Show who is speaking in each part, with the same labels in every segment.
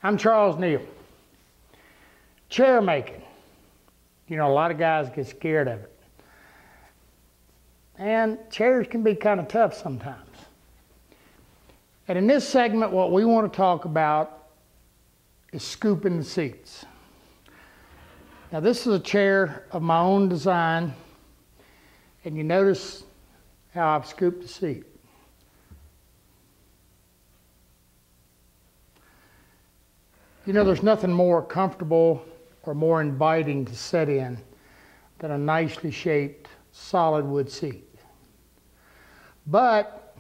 Speaker 1: I'm Charles Neal. Chair making. You know, a lot of guys get scared of it. And chairs can be kind of tough sometimes. And in this segment, what we want to talk about is scooping the seats. Now, this is a chair of my own design, and you notice how I've scooped the seat. You know, there's nothing more comfortable or more inviting to sit in than a nicely shaped solid wood seat. But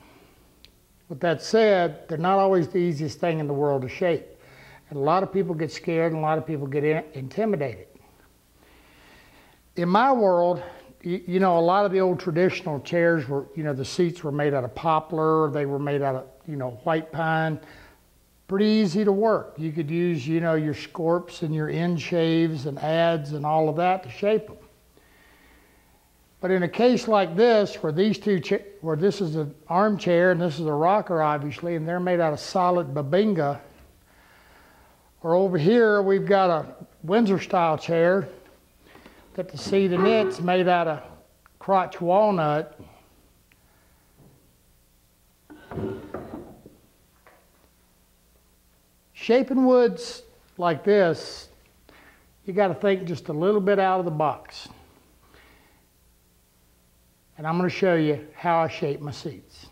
Speaker 1: with that said, they're not always the easiest thing in the world to shape. And a lot of people get scared and a lot of people get intimidated. In my world, you know, a lot of the old traditional chairs were, you know, the seats were made out of poplar, they were made out of, you know, white pine. Pretty easy to work. You could use, you know, your scorps and your end shaves and adze and all of that to shape them. But in a case like this, where these two, where this is an armchair and this is a rocker, obviously, and they're made out of solid babinga, or over here we've got a Windsor style chair that the seat in it's made out of crotch walnut. Shaping woods like this, you got to think just a little bit out of the box. And I'm going to show you how I shape my seats.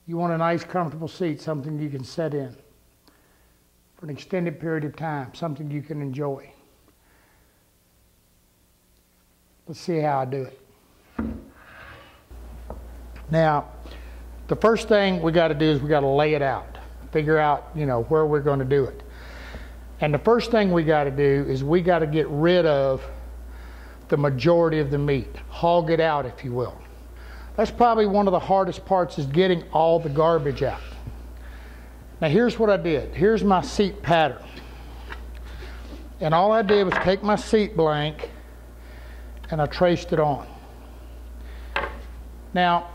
Speaker 1: You want a nice, comfortable seat, something you can sit in for an extended period of time, something you can enjoy. Let's see how I do it. Now, the first thing we got to do is we got to lay it out, figure out, you know, where we're going to do it. And the first thing we got to do is we got to get rid of the majority of the meat, hog it out, if you will. That's probably one of the hardest parts, is getting all the garbage out. Now here's what I did. Here's my seat pattern. And all I did was take my seat blank and I traced it on. Now,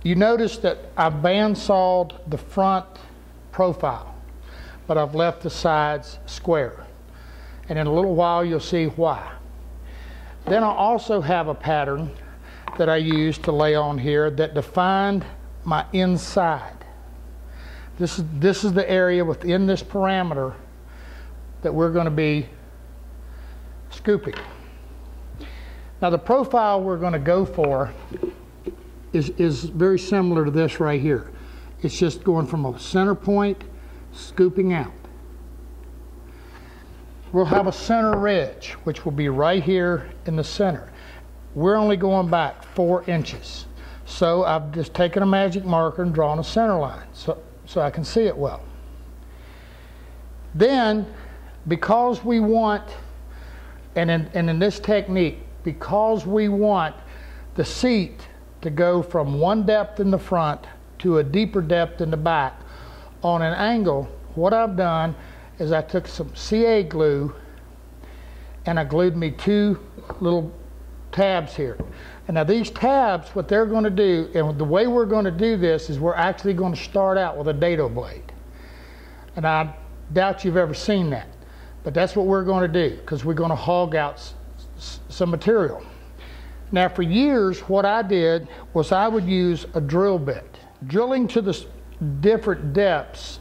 Speaker 1: you notice that I've bandsawed the front profile, but I've left the sides square. And in a little while you'll see why. Then I also have a pattern that I used to lay on here that defined my inside. This is the area within this parameter that we're going to be scooping. Now the profile we're going to go for is very similar to this right here. It's just going from a center point, scooping out. We'll have a center ridge, which will be right here in the center. We're only going back 4 inches. So I've just taken a magic marker and drawn a center line so I can see it well. Then, because we want, and in this technique, because we want the seat to go from one depth in the front to a deeper depth in the back on an angle, what I've done is I took some CA glue and I glued me 2 little tabs here. And now these tabs, what they're going to do, and the way we're going to do this is we're actually going to start out with a dado blade. And I doubt you've ever seen that. But that's what we're going to do, because we're going to hog out some material. Now for years, what I did was I would use a drill bit. Drilling to the different depths,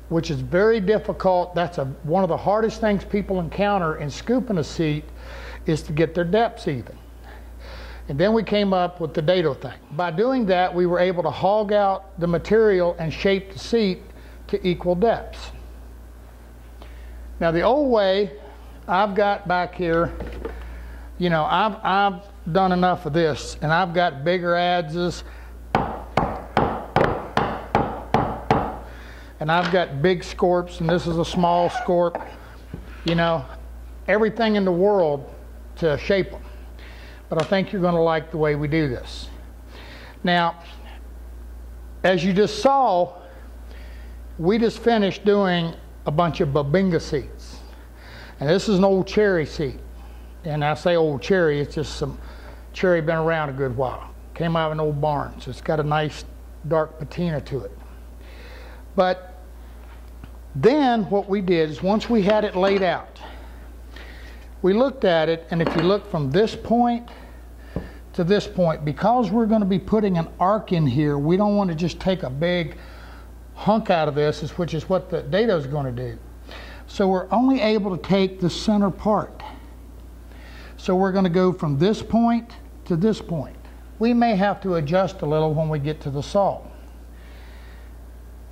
Speaker 1: which is very difficult. That's one of the hardest things people encounter in scooping a seat, is to get their depths even. And then we came up with the dado thing. By doing that, we were able to hog out the material and shape the seat to equal depths. Now the old way, I've got back here, you know, I've done enough of this, and I've got bigger adzes, and I've got big scorps, and this is a small scorp. You know, everything in the world to shape them. But I think you're going to like the way we do this. Now, as you just saw, we just finished doing a bunch of babinga seats. And this is an old cherry seat. And I say old cherry, it's just some cherry been around a good while. Came out of an old barn, so it's got a nice dark patina to it. But then what we did is once we had it laid out, we looked at it, and if you look from this point to this point, because we're going to be putting an arc in here, we don't want to just take a big hunk out of this, which is what the dado is going to do. So we're only able to take the center part. So we're going to go from this point to this point. We may have to adjust a little when we get to the saw.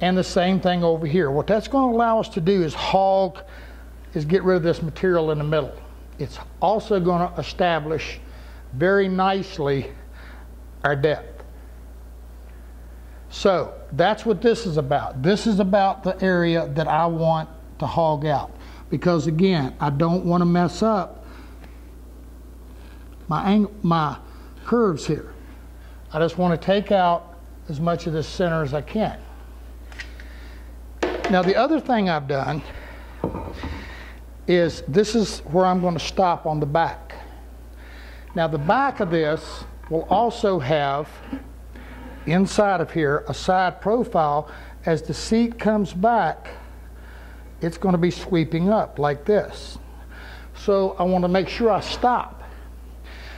Speaker 1: And the same thing over here. What that's going to allow us to do is get rid of this material in the middle. It's also going to establish very nicely our depth. So that's what this is about. This is about the area that I want to hog out, because again, I don't want to mess up my curves here. I just want to take out as much of this center as I can. Now the other thing I've done is this is where I'm going to stop on the back. Now the back of this will also have inside of here a side profile. As the seat comes back, it's going to be sweeping up like this. So I want to make sure I stop.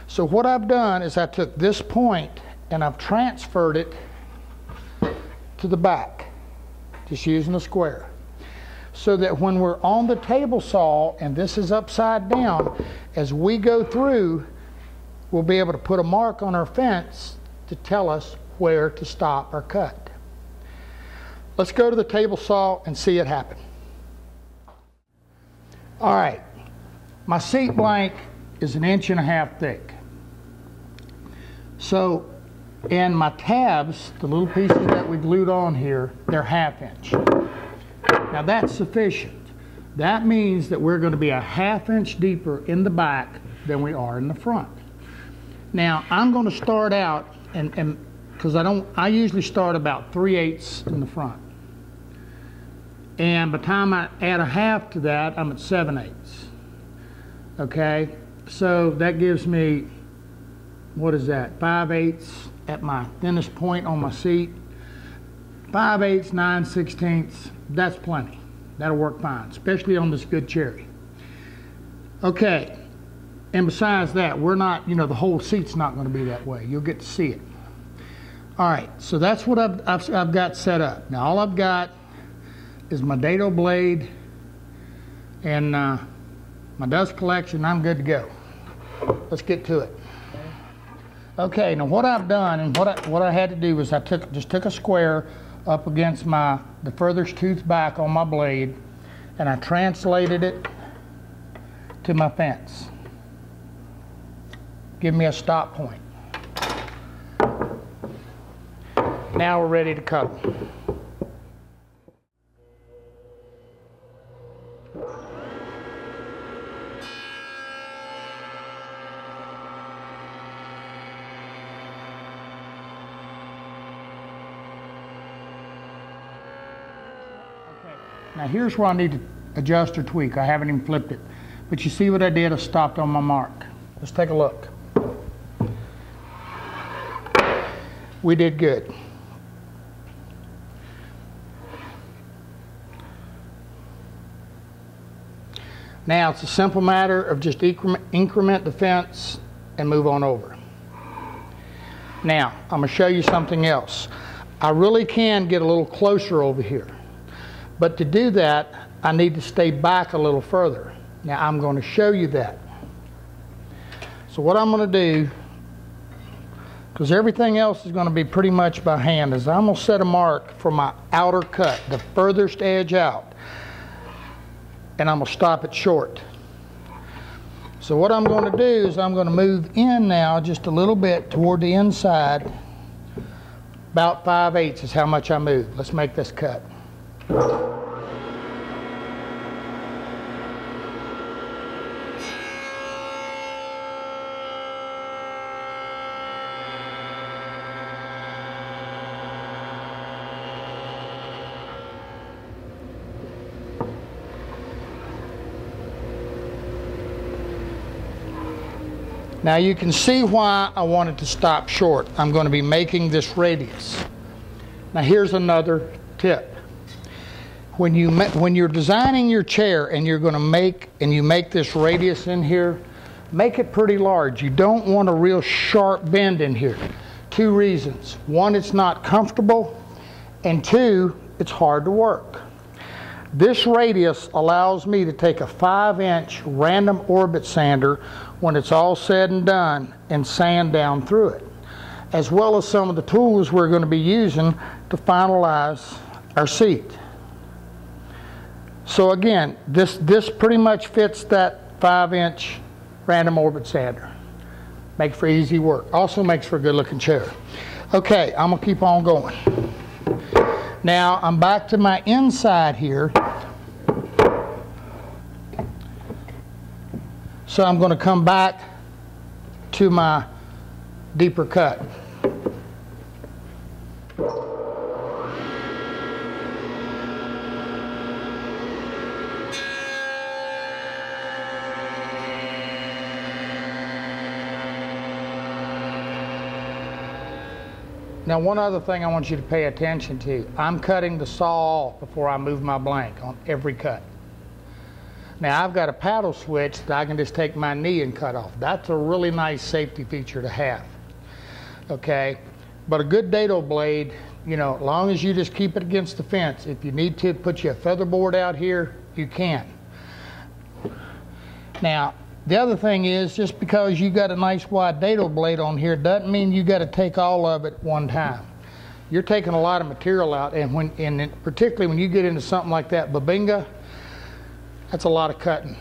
Speaker 1: So what I've done is I took this point and I've transferred it to the back, just using a square, so that when we're on the table saw and this is upside down, as we go through, we'll be able to put a mark on our fence to tell us where to stop or cut. Let's go to the table saw and see it happen. All right, my seat blank is 1.5 inches thick. So, and my tabs, the little pieces that we glued on here, they're 1/2 inch. Now that's sufficient. That means that we're going to be 1/2 inch deeper in the back than we are in the front. Now I'm going to start out, and because I usually start about 3/8 in the front. And by the time I add 1/2 to that, I'm at 7/8. Okay, so that gives me, what is that, 5/8 at my thinnest point on my seat. 5/8, 9/16, that's plenty. That'll work fine, especially on this good cherry. Okay, and besides that, we're not, the whole seat's not going to be that way. You'll get to see it. All right, so that's what I've got set up. Now all I've got is my dado blade and my dust collection. I'm good to go. Let's get to it. Okay, now what I've done and what I had to do was I just took a square up against the furthest tooth back on my blade, and I translated it to my fence. Give me a stop point. Now we're ready to cut them. Now here's where I need to adjust or tweak. I haven't even flipped it. But you see what I did? I stopped on my mark. Let's take a look. We did good. Now it's a simple matter of just increment the fence and move on over. Now I'm going to show you something else. I really can get a little closer over here. But to do that, I need to stay back a little further. Now I'm going to show you that. So what I'm going to do, because everything else is going to be pretty much by hand, is I'm going to set a mark for my outer cut, the furthest edge out. And I'm going to stop it short. So what I'm going to do is I'm going to move in now just a little bit toward the inside. About 5/8 is how much I move. Let's make this cut. Now you can see why I wanted to stop short. I'm going to be making this radius. Now here's another tip. When you're designing your chair and you're going to make this radius in here, make it pretty large. You don't want a real sharp bend in here. 2 reasons. 1, it's not comfortable, and 2, it's hard to work. This radius allows me to take a 5-inch random orbit sander when it's all said and done and sand down through it, as well as some of the tools we're going to be using to finalize our seat. So again, this pretty much fits that 5-inch random orbit sander. Makes for easy work. Also makes for a good looking chair. Okay, I'm gonna keep on going. Now I'm back to my inside here. So I'm going to come back to my deeper cut. Now one other thing I want you to pay attention to. I'm cutting the saw off before I move my blank on every cut. Now I've got a paddle switch that I can just take my knee and cut off. That's a really nice safety feature to have. Okay, but a good dado blade, you know, as long as you just keep it against the fence. If you need to put you a feather board out here, you can. Now the other thing is, just because you got a nice wide dado blade on here doesn't mean you got to take all of it one time. You're taking a lot of material out, and particularly when you get into something like that babinga, that's a lot of cutting.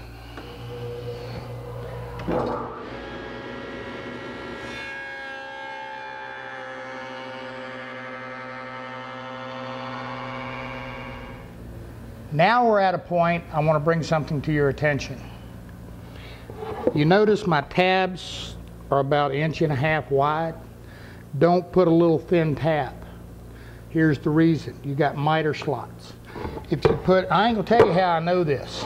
Speaker 1: Now we're at a point I want to bring something to your attention. You notice my tabs are about 1.5 inches wide. Don't put a little thin tab. Here's the reason. You got miter slots. If you put, I ain't gonna tell you how I know this,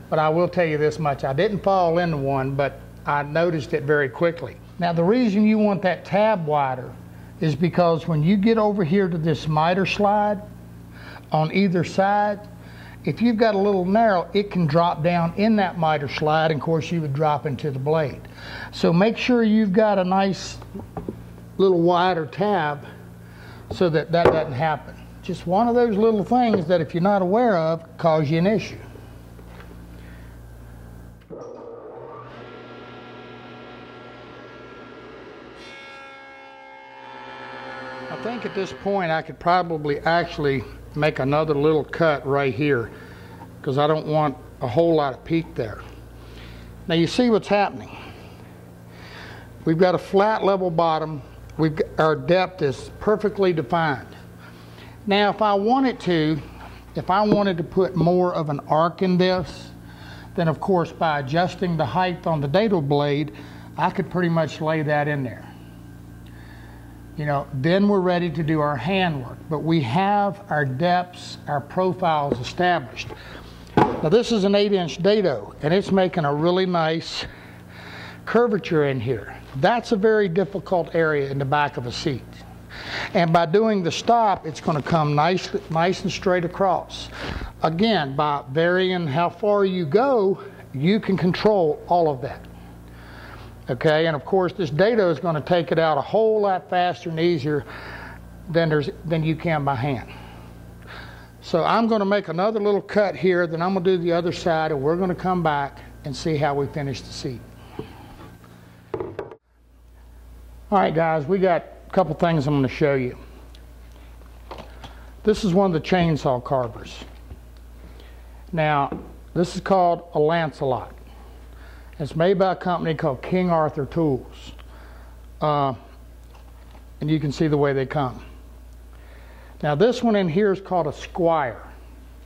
Speaker 1: but I will tell you this much. I didn't fall into one, but I noticed it very quickly. Now the reason you want that tab wider is because when you get over here to this miter slide on either side, if you've got a little narrow, it can drop down in that miter slide, and of course you would drop into the blade. So make sure you've got a nice little wider tab so that that doesn't happen. Just one of those little things that if you're not aware of, cause you an issue. I think at this point I could probably actually make another little cut right here because I don't want a whole lot of peak there. Now you see what's happening. We've got a flat level bottom. Our depth is perfectly defined. Now if I wanted to put more of an arc in this, then of course by adjusting the height on the dado blade, I could pretty much lay that in there. You know, then we're ready to do our handwork, but we have our depths, our profiles established. Now this is an 8-inch dado, and it's making a really nice curvature in here. That's a very difficult area in the back of a seat. And by doing the stop, it's going to come nice and straight across. Again, by varying how far you go, you can control all of that. Okay, and of course this dado is going to take it out a whole lot faster and easier than you can by hand. So I'm going to make another little cut here, then I'm going to do the other side, and we're going to come back and see how we finish the seat. All right guys, we got a couple things I'm going to show you. This is one of the chainsaw carvers. Now this is called a Lancelot. It's made by a company called King Arthur Tools. And you can see the way they come. Now this one in here is called a Squire.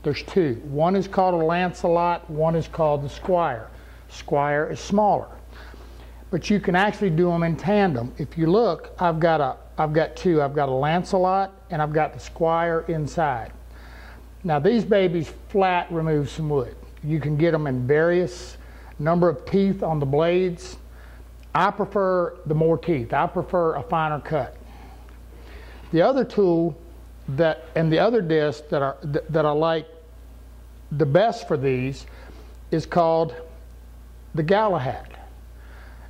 Speaker 1: There's two. One is called a Lancelot, one is called the Squire. Squire is smaller. But you can actually do them in tandem. If you look, I've got two. I've got a Lancelot and I've got the Squire inside. Now these babies flat remove some wood. You can get them in various number of teeth on the blades. I prefer the more teeth. I prefer a finer cut. The other tool and the other disc that I like the best for these is called the Galahad.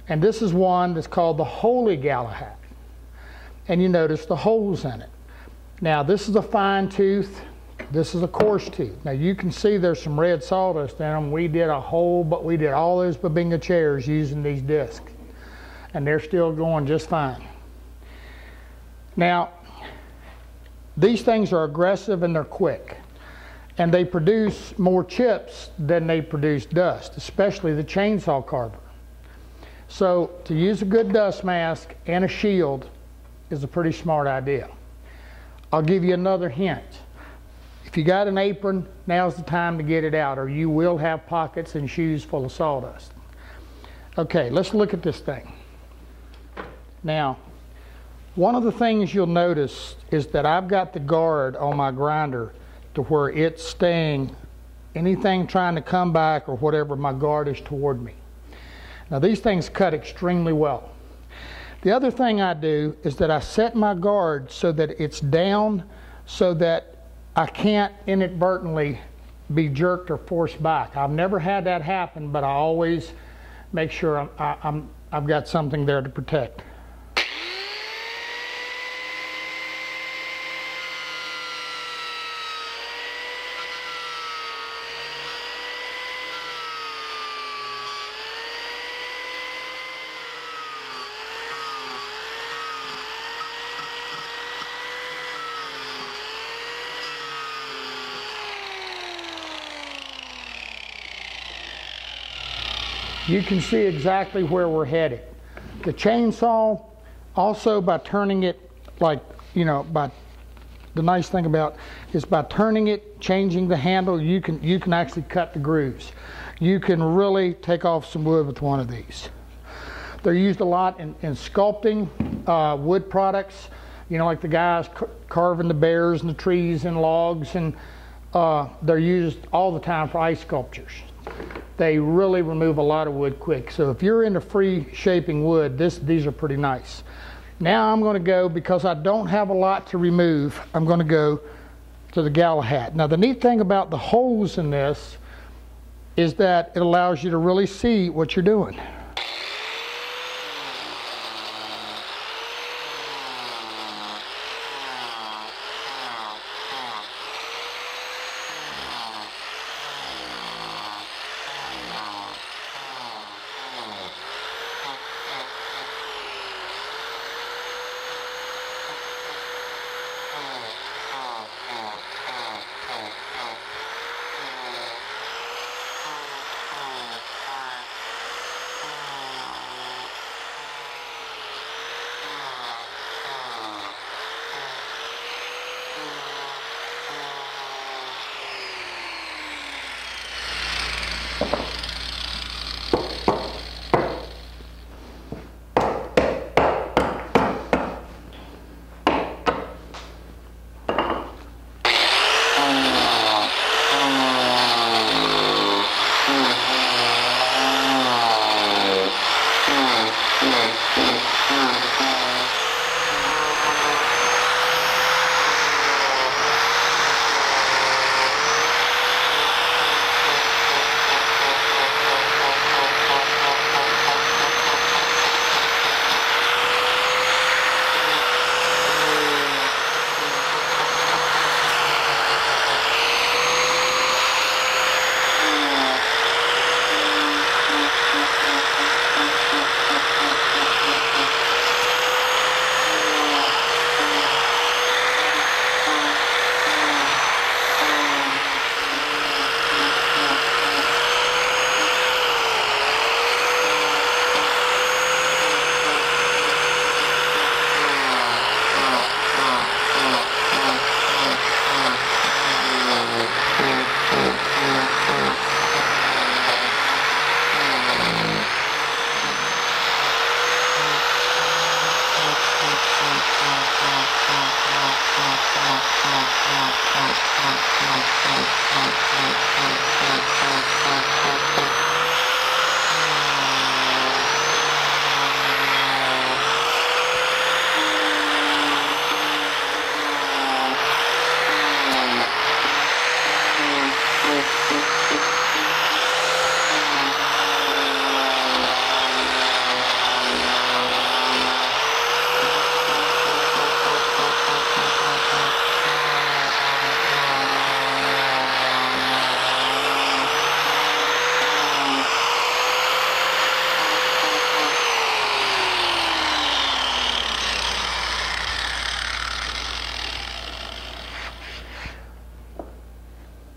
Speaker 1: And this is one that's called the Holy Galahad. And you notice the holes in it. Now this is a fine tooth, this is a coarse tooth. Now you can see there's some red sawdust in them. We did all those Babinga chairs using these discs. And they're still going just fine. Now, these things are aggressive and they're quick. And they produce more chips than they produce dust, especially the chainsaw carver. So to use a good dust mask and a shield is a pretty smart idea. I'll give you another hint. If you got an apron, now's the time to get it out, or you will have pockets and shoes full of sawdust. Okay, let's look at this thing. Now, one of the things you'll notice is that I've got the guard on my grinder to where it's staying, anything trying to come back or whatever, my guard is toward me. Now these things cut extremely well. The other thing I do is that I set my guard so that it's down so that I can't inadvertently be jerked or forced back. I've never had that happen, but I always make sure I've got something there to protect. You can see exactly where we're headed. The chainsaw, also by turning it the nice thing about is by turning it, changing the handle, you can actually cut the grooves. You can really take off some wood with one of these. They're used a lot in sculpting wood products, like the guys carving the bears and the trees and logs, and they're used all the time for ice sculptures. They really remove a lot of wood quick. So if you're into free shaping wood, these are pretty nice. Now I'm going to go, because I don't have a lot to remove, I'm going to go to the Galahad. Now the neat thing about the holes in this is that it allows you to really see what you're doing.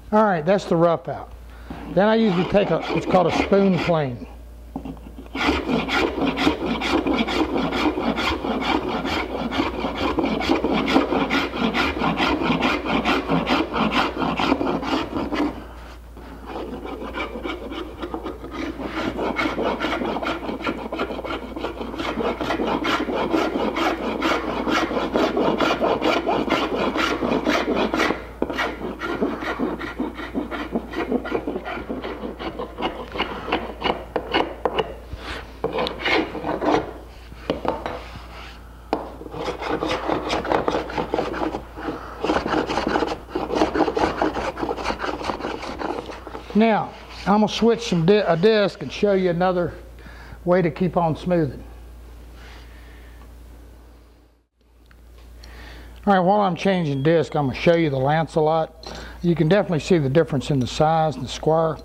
Speaker 1: All right, that's the rough out. Then I usually take what's called a spoon plane. Now, I'm going to switch a disc and show you another way to keep on smoothing. All right, while I'm changing disc, I'm going to show you the Lancelot. You can definitely see the difference in the size and the square.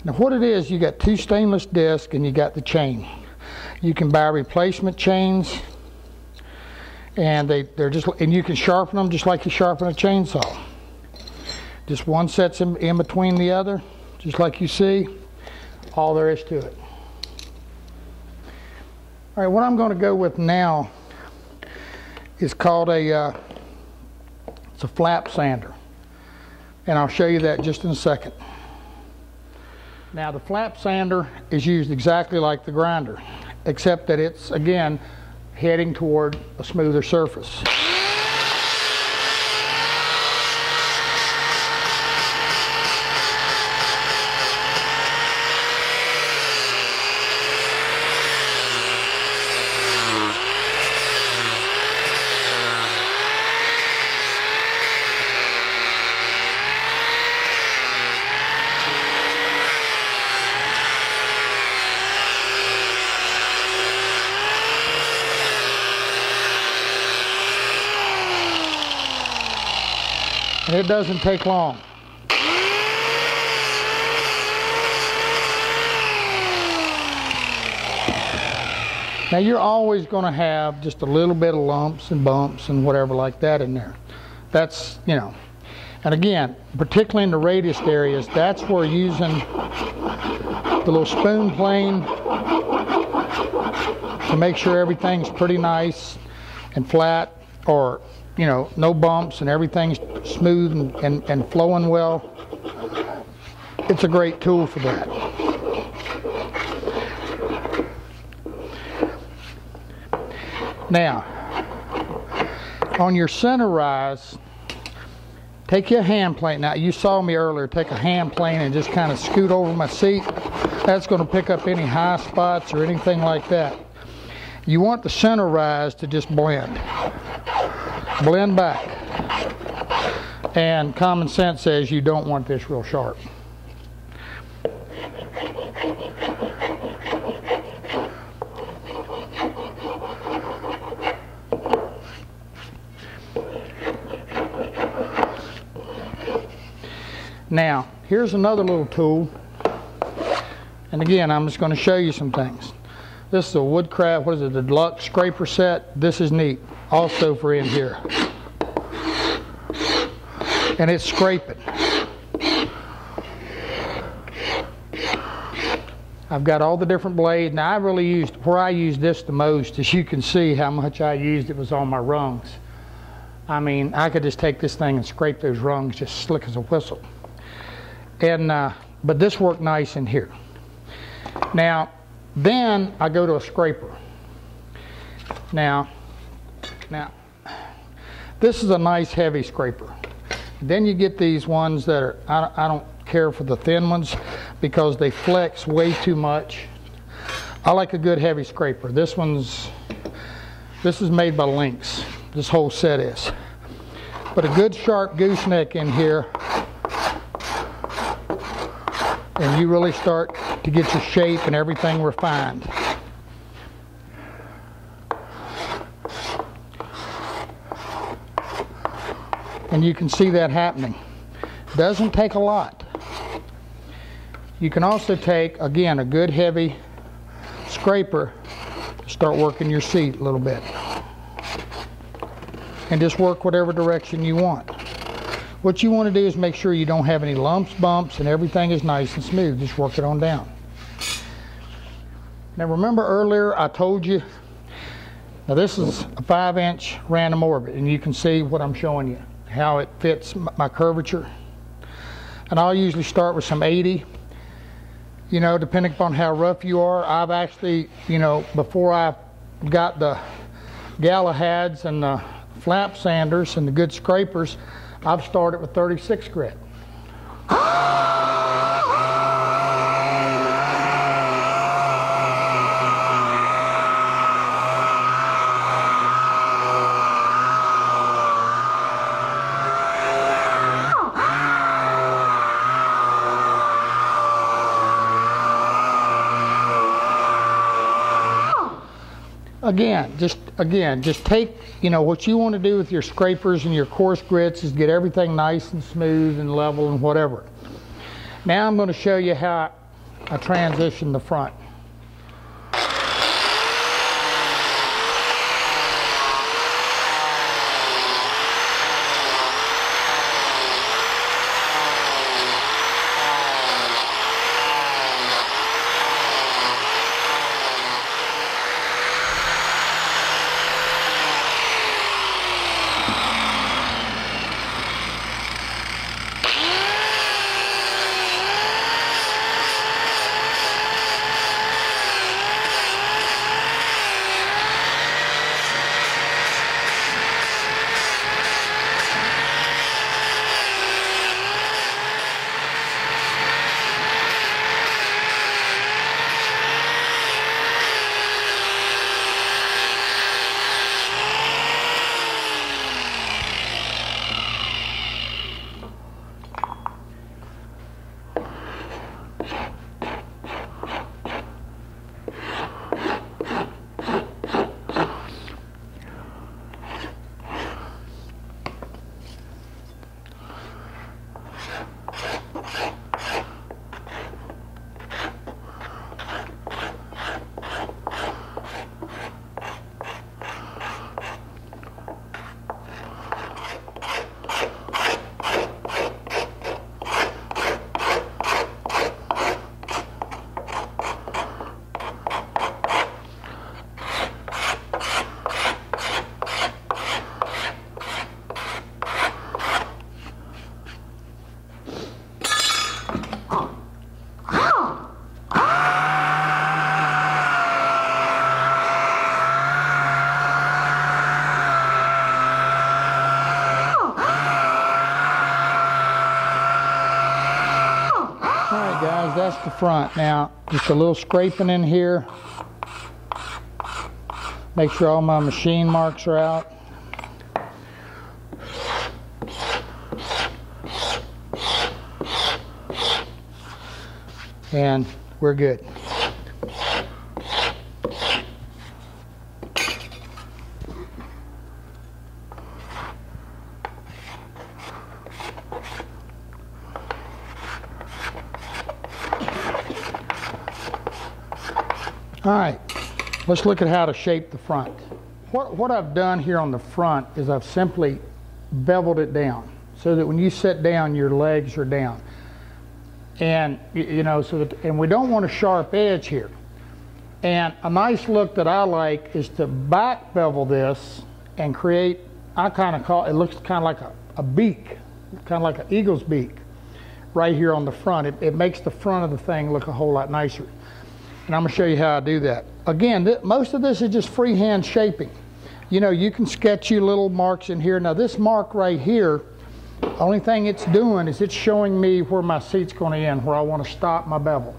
Speaker 1: Now what it is, you got two stainless discs and you got the chain. You can buy replacement chains, and they're just, and you can sharpen them just like you sharpen a chainsaw. Just one sets in between the other, just like you see. All there is to it. All right, what I'm going to go with now is called it's a flap sander, and I'll show you that just in a second. Now the flap sander is used exactly like the grinder, except that it's, again, heading toward a smoother surface. And it doesn't take long. Now you're always going to have just a little bit of lumps and bumps and whatever like that in there. That's, you know, and again, particularly in the radius areas, that's where using the little spoon plane to make sure everything's pretty nice and flat, or, you know, no bumps and everything's smooth and flowing well. It's a great tool for that. Now, on your center rise, take your hand plane. Now, you saw me earlier take a hand plane and just kind of scoot over my seat. That's going to pick up any high spots or anything like that. You want the center rise to just blend. Blend back. And common sense says you don't want this real sharp. Now, here's another little tool. And again, I'm just going to show you some things. This is a Woodcraft, what is it, the deluxe scraper set. This is neat, also for in here. And it's scraping. I've got all the different blades. Now I really used, where I used this the most, as you can see how much I used it was on my rungs. I mean, I could just take this thing and scrape those rungs just slick as a whistle. And but this worked nice in here. Now, then I go to a scraper. Now, this is a nice heavy scraper. Then you get these ones that are, I don't care for the thin ones because they flex way too much. I like a good heavy scraper. This is made by Lynx. This whole set is. But a good sharp gooseneck in here, and you really start to get your shape and everything refined. And you can see that happening. Doesn't take a lot. You can also take, again, a good heavy scraper to start working your seat a little bit. And just work whatever direction you want. What you want to do is make sure you don't have any lumps, bumps, and everything is nice and smooth. Just work it on down. Now remember earlier I told you, now this is a 5-inch random orbit, and you can see what I'm showing you, how it fits my curvature. And I'll usually start with some 80. You know, depending upon how rough you are. I've actually, you know, before I got the Galahads and the flap sanders and the good scrapers, I've started with 36 grit. Again, just take, you know, what you want to do with your scrapers and your coarse grits is get everything nice and smooth and level and whatever. Now I'm going to show you how I transition the front. That's the front. Now, just a little scraping in here. Make sure all my machine marks are out. And we're good. All right, let's look at how to shape the front. What I've done here on the front is I've simply beveled it down so that when you sit down, your legs are down. And, you know, and we don't want a sharp edge here. And a nice look that I like is to back bevel this and create, I kind of call it, looks kind of like a beak, kind of like an eagle's beak right here on the front. It makes the front of the thing look a whole lot nicer. And I'm going to show you how I do that. Again, most of this is just freehand shaping. You know, you can sketch your little marks in here. Now this mark right here, the only thing it's doing is it's showing me where my seat's going to end, where I want to stop my bevel.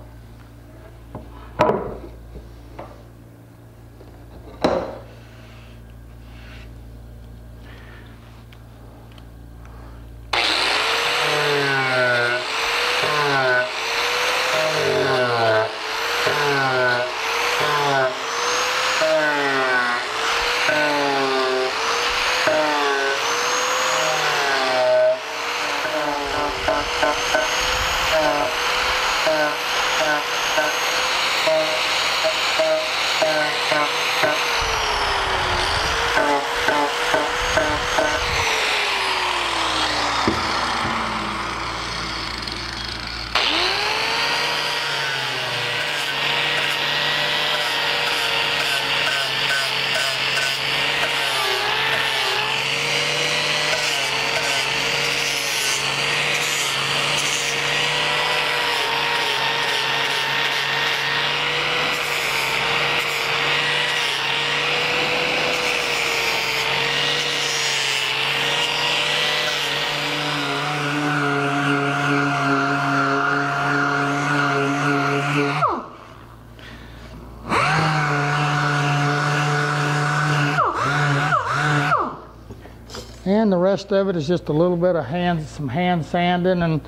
Speaker 1: And the rest of it is just a little bit of some hand sanding, and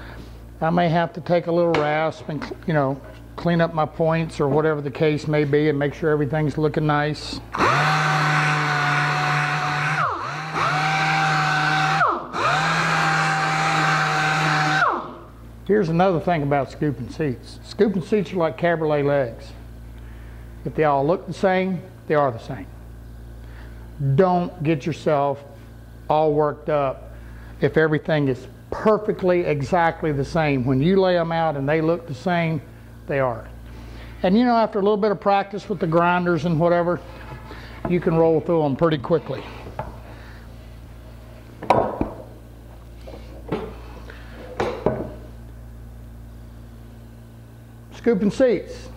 Speaker 1: I may have to take a little rasp and, you know, clean up my points or whatever the case may be and make sure everything's looking nice. Here's another thing about scooping seats. Scooping seats are like cabriolet legs. If they all look the same, they are the same. Don't get yourself all worked up if everything is perfectly exactly the same. When you lay them out and they look the same, they are. And you know, after a little bit of practice with the grinders and whatever, you can roll through them pretty quickly. Scooping seats.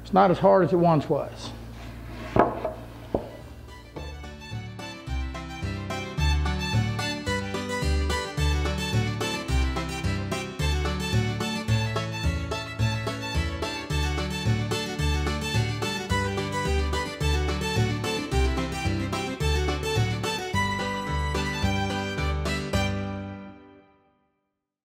Speaker 1: It's not as hard as it once was.